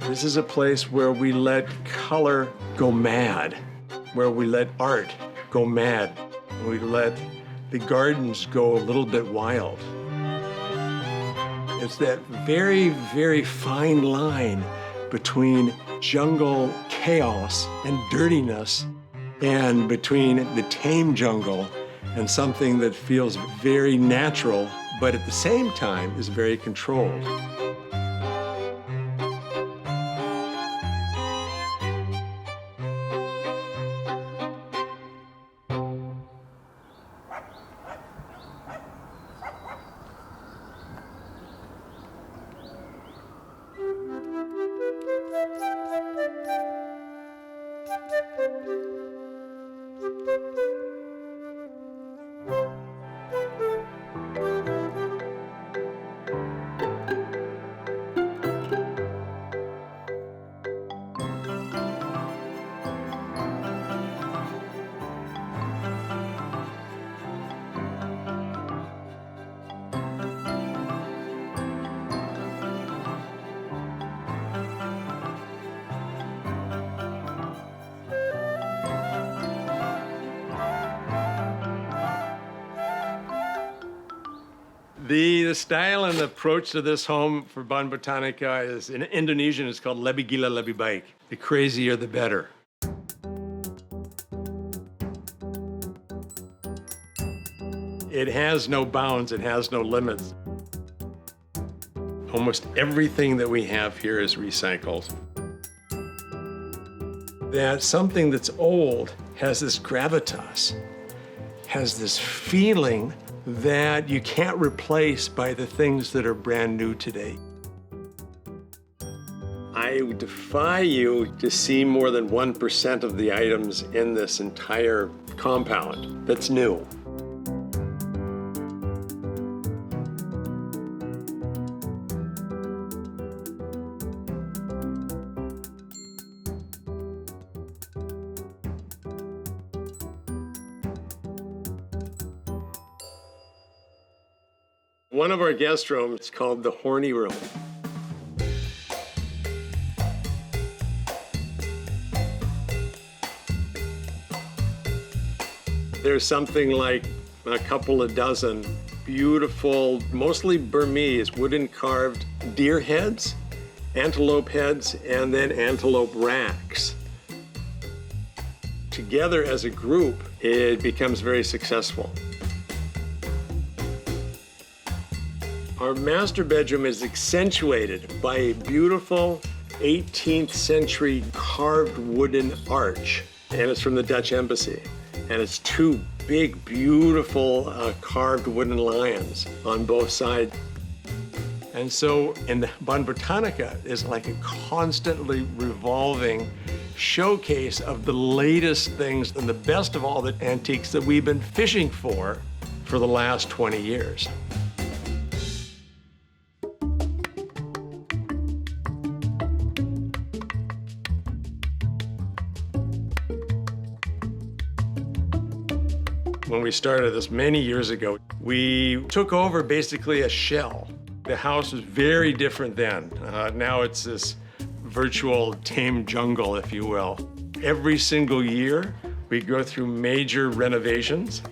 This is a place where we let color go mad, where we let art go mad. We let the gardens go a little bit wild. It's that very, very fine line between jungle chaos and dirtiness and between the tame jungle and something that feels very natural, but at the same time is very controlled. The style and the approach to this home for Baan Botanica is, in Indonesian, it's called lebih gila lebih baik. The crazier, the better. It has no bounds, it has no limits. Almost everything that we have here is recycled. That something that's old has this gravitas, has this feeling that you can't replace by the things that are brand new today. I defy you to see more than 1% of the items in this entire compound that's new. One of our guest rooms is called the Horny Room. There's something like a couple of dozen beautiful, mostly Burmese, wooden carved deer heads, antelope heads, and then antelope racks. Together as a group, it becomes very successful. Our master bedroom is accentuated by a beautiful 18th century carved wooden arch, and it's from the Dutch Embassy. And it's two big, beautiful carved wooden lions on both sides. And so in the Baan Botanica is like a constantly revolving showcase of the latest things and the best of all the antiques that we've been fishing for the last 20 years. When we started this many years ago, we took over basically a shell. The house was very different then. Now it's this virtual tame jungle, if you will. Every single year, we go through major renovations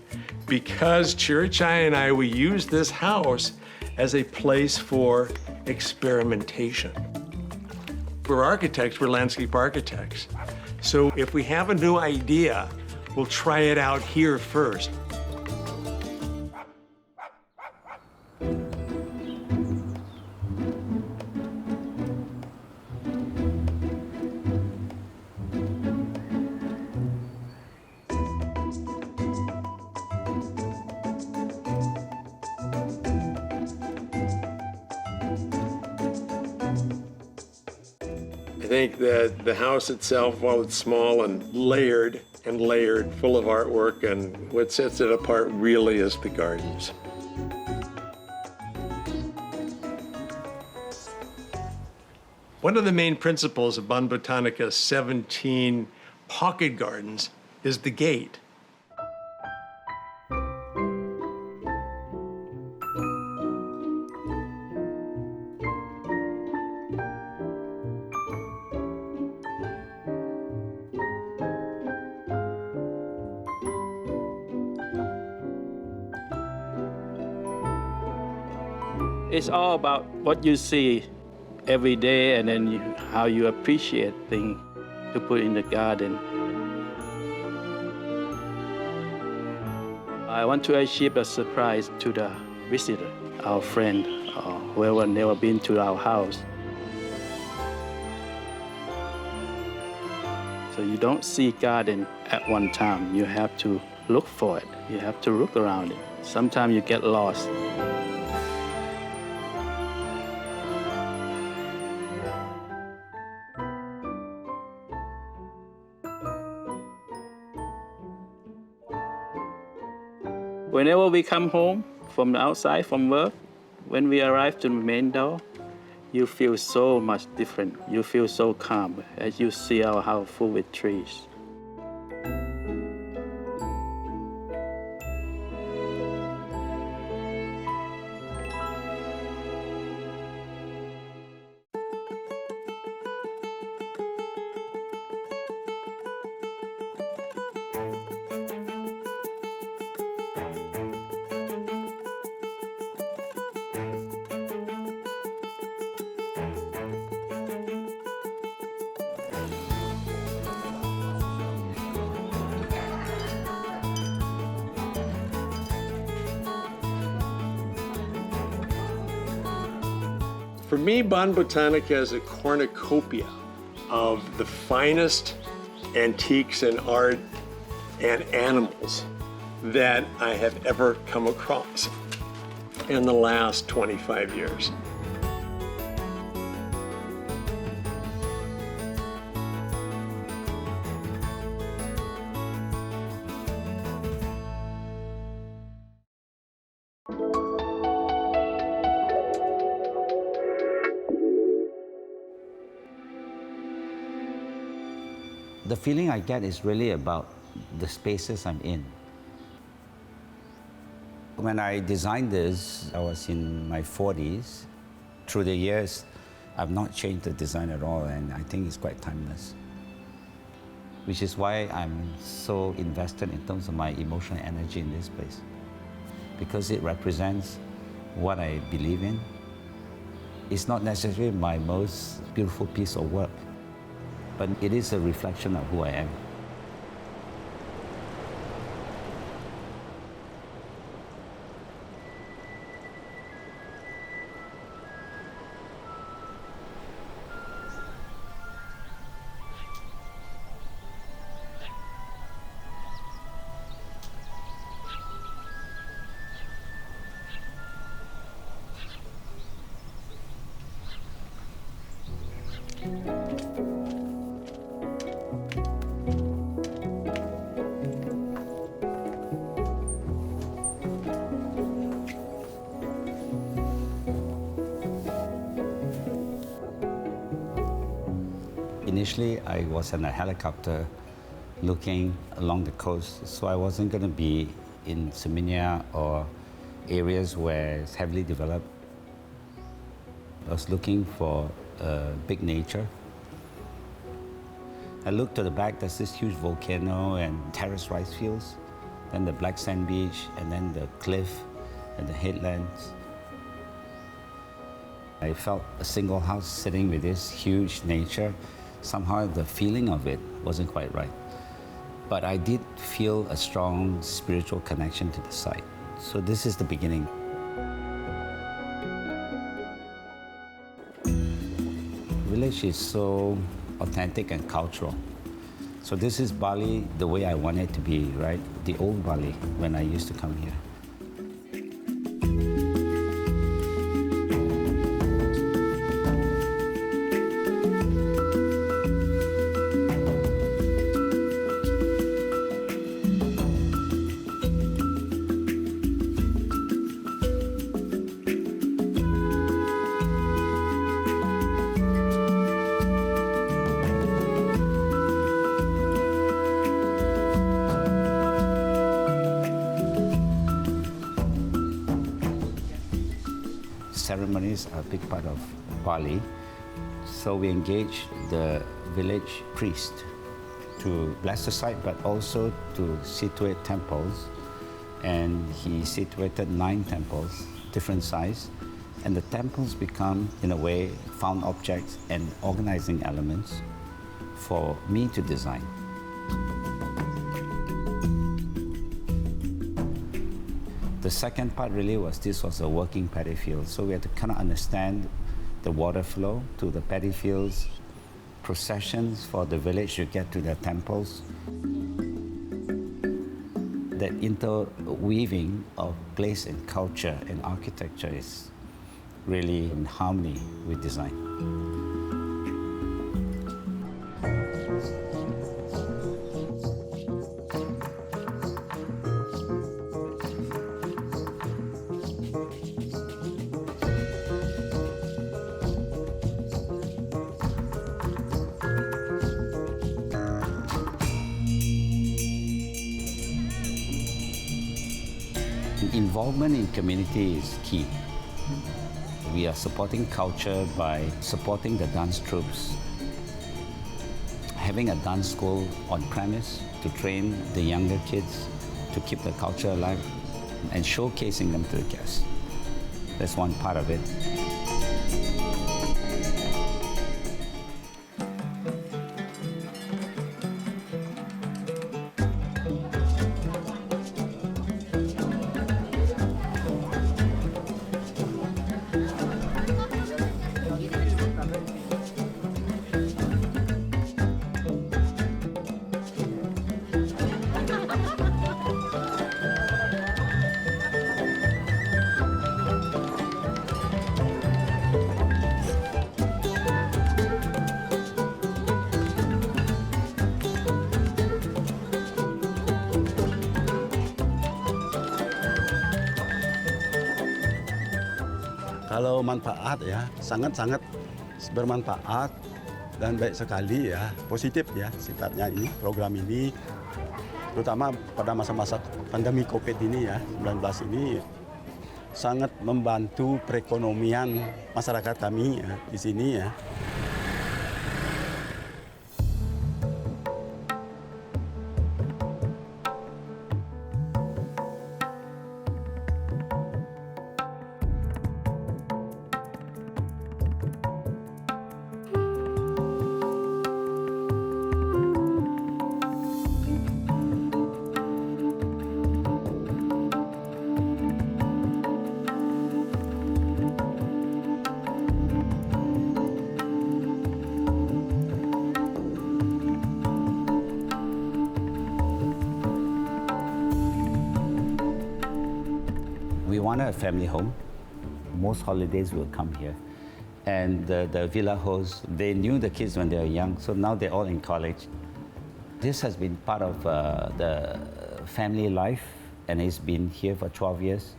because Chirichai and I, we use this house as a place for experimentation. We're architects, we're landscape architects. So if we have a new idea, we'll try it out here first. I think that the house itself, while it's small and layered, full of artwork, and what sets it apart really is the gardens. One of the main principles of Baan Botanica's 17 pocket gardens is the gate. It's all about what you see every day and then how you appreciate things to put in the garden. I want to achieve a surprise to the visitor, our friend, or whoever never been to our house. So you don't see garden at one time. You have to look for it. You have to look around it. Sometimes you get lost. Whenever we come home from the outside, from work, when we arrive to the main door, you feel so much different. You feel so calm as you see our house full with trees. For me, Baan Botanica is a cornucopia of the finest antiques and art and animals that I have ever come across in the last 25 years. The feeling I get is really about the spaces I'm in. When I designed this, I was in my 40s. Through the years, I've not changed the design at all, and I think it's quite timeless. Which is why I'm so invested in terms of my emotional energy in this place. Because it represents what I believe in. It's not necessarily my most beautiful piece of work, but it is a reflection of who I am. Initially, I was in a helicopter looking along the coast, so I wasn't going to be in Seminia or areas where it's heavily developed. I was looking for big nature. I looked to the back, there's this huge volcano and terraced rice fields, then the black sand beach, and then the cliff and the headlands. I felt a single house sitting with this huge nature. Somehow the feeling of it wasn't quite right. But I did feel a strong spiritual connection to the site. So this is the beginning. The village is so authentic and cultural. So this is Bali the way I want it to be, right? The old Bali when I used to come here. ceremonies are a big part of Bali. So we engaged the village priest to bless the site, but also to situate temples. And he situated 9 temples, different size. And the temples become, in a way, found objects and organizing elements for me to design. The second part really was, this was a working paddy field. So we had to kind of understand the water flow to the paddy fields, processions for the village to get to their temples. That interweaving of place and culture and architecture is really in harmony with design. Involvement in community is key. We are supporting culture by supporting the dance troupes, having a dance school on premise to train the younger kids to keep the culture alive, and showcasing them to the guests. That's one part of it. Kalau manfaat ya, sangat-sangat bermanfaat dan baik sekali ya, positif ya sifatnya ini, program ini. Terutama pada masa-masa pandemi COVID ini ya, 19 ini sangat membantu perekonomian masyarakat kami ya, di sini ya. We wanted a family home. Most holidays will come here. And the villa hosts, they knew the kids when they were young, so now they're all in college. This has been part of the family life, and it's been here for 12 years.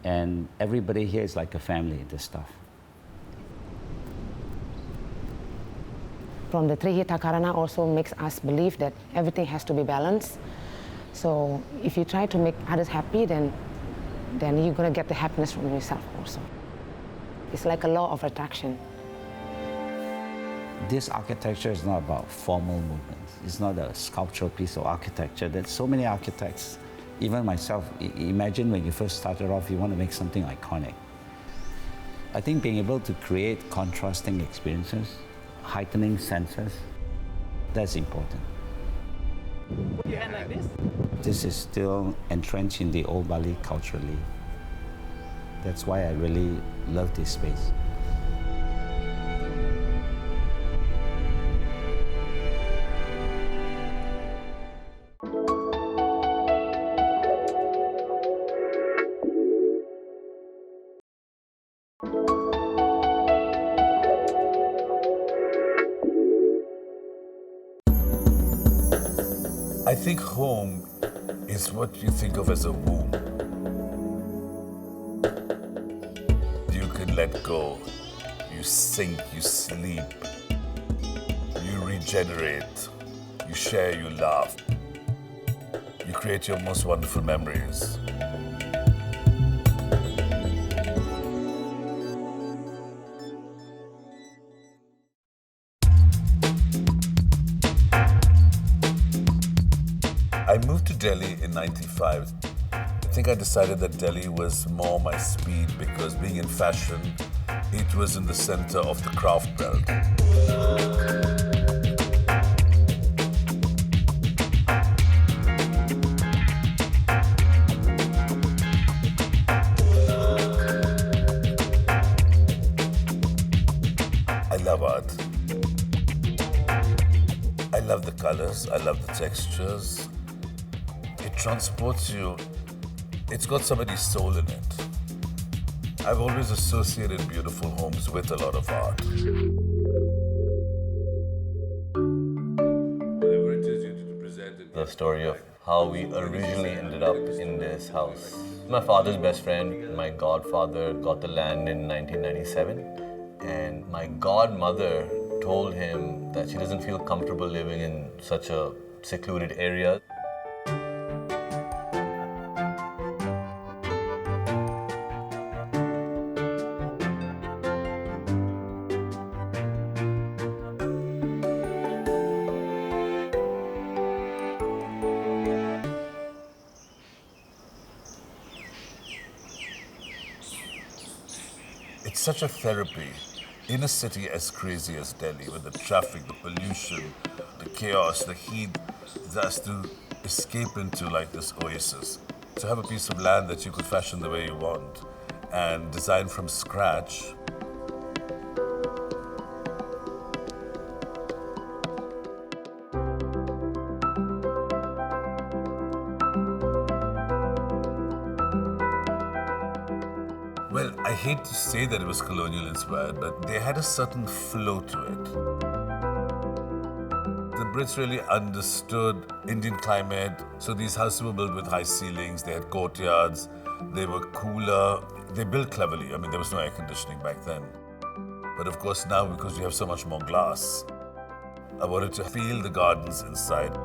And everybody here is like a family, the staff. From the Trihita Karana also makes us believe that everything has to be balanced. So if you try to make others happy, then you're going to get the happiness from yourself also. It's like a law of attraction. This architecture is not about formal movements. It's not a sculptural piece of architecture. There's so many architects, even myself, imagine when you first started off, you want to make something iconic. I think being able to create contrasting experiences, heightening senses, that's important. Put your hand like this. This is still entrenched in the old Bali culturally. That's why I really love this space. I think home is what you think of as a womb. You can let go, you sink, you sleep, you regenerate, you share, you laugh, you create your most wonderful memories. I moved to Delhi in '95. I think I decided that Delhi was more my speed because being in fashion, it was in the center of the craft belt. I love art. I love the colors, I love the textures. It transports you. It's got somebody's soul in it. I've always associated beautiful homes with a lot of art. Whatever it is you presented. The story of how we originally ended up in this house. My father's best friend, my godfather, got the land in 1997, and my godmother told him that she doesn't feel comfortable living in such a secluded area. It's such a therapy in a city as crazy as Delhi, with the traffic, the pollution, the chaos, the heat, just to escape into like this oasis. To have a piece of land that you could fashion the way you want and design from scratch. Well, I hate to say that it was colonial inspired, but they had a certain flow to it. The Brits really understood Indian climate, so these houses were built with high ceilings, they had courtyards, they were cooler, they built cleverly. I mean, there was no air conditioning back then. But of course now, because we have so much more glass, I wanted to feel the gardens inside.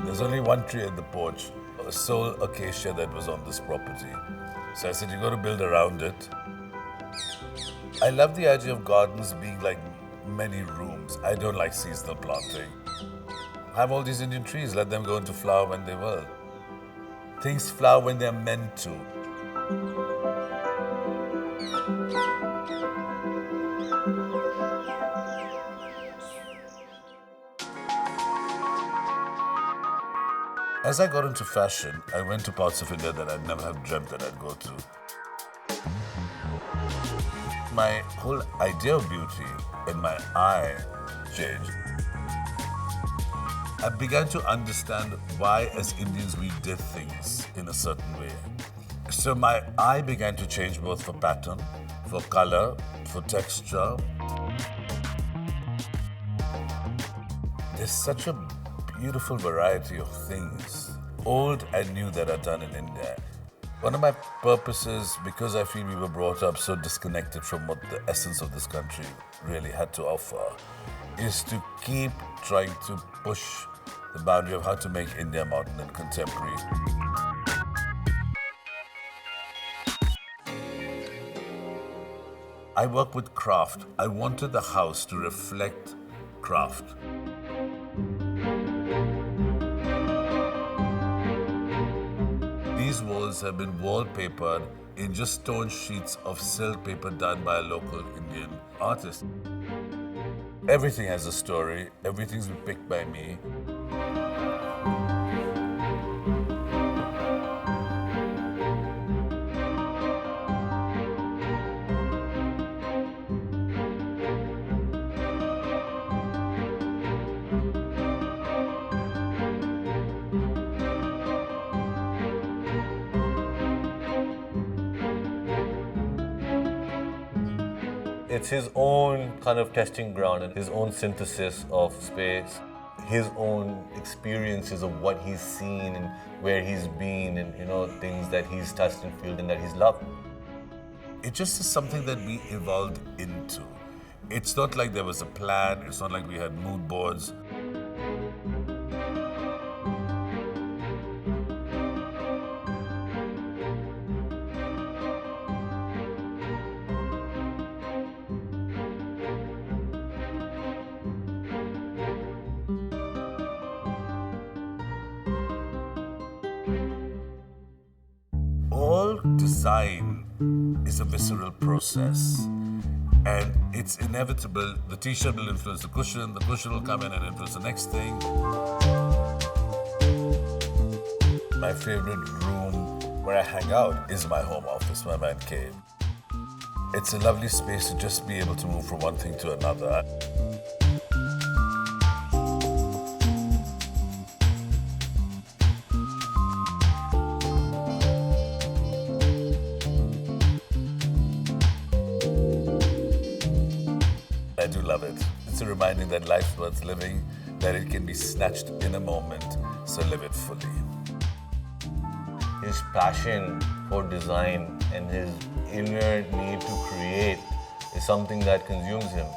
There's only one tree at the porch, a sole acacia that was on this property. So I said, you got to build around it. I love the idea of gardens being like many rooms. I don't like seasonal planting. Have all these Indian trees, let them go into flower when they will. Things flower when they're meant to. As I got into fashion, I went to parts of India that I'd never have dreamt that I'd go to. My whole idea of beauty and my eye changed. I began to understand why, as Indians, we did things in a certain way. So my eye began to change both for pattern, for color, for texture. There's such a beautiful variety of things, old and new, that are done in India. One of my purposes, because I feel we were brought up so disconnected from what the essence of this country really had to offer, is to keep trying to push the boundary of how to make India modern and contemporary. I work with craft. I wanted the house to reflect craft. These walls have been wallpapered in just stone sheets of silk paper done by a local Indian artist. Everything has a story, everything's been picked by me. It's his own kind of testing ground and his own synthesis of space, his own experiences of what he's seen and where he's been and, things that he's touched and felt and that he's loved. It just is something that we evolved into. It's not like there was a plan, it's not like we had mood boards. All design is a visceral process, and it's inevitable. The t-shirt will influence the cushion will come in and influence the next thing. My favorite room where I hang out is my home office, my man cave. It's a lovely space to just be able to move from one thing to another. I do love it. It's a reminder that life's worth living, that it can be snatched in a moment, so live it fully. His passion for design and his inner need to create is something that consumes him.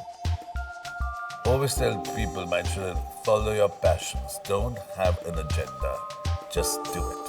Always tell people, my children, follow your passions. Don't have an agenda. Just do it.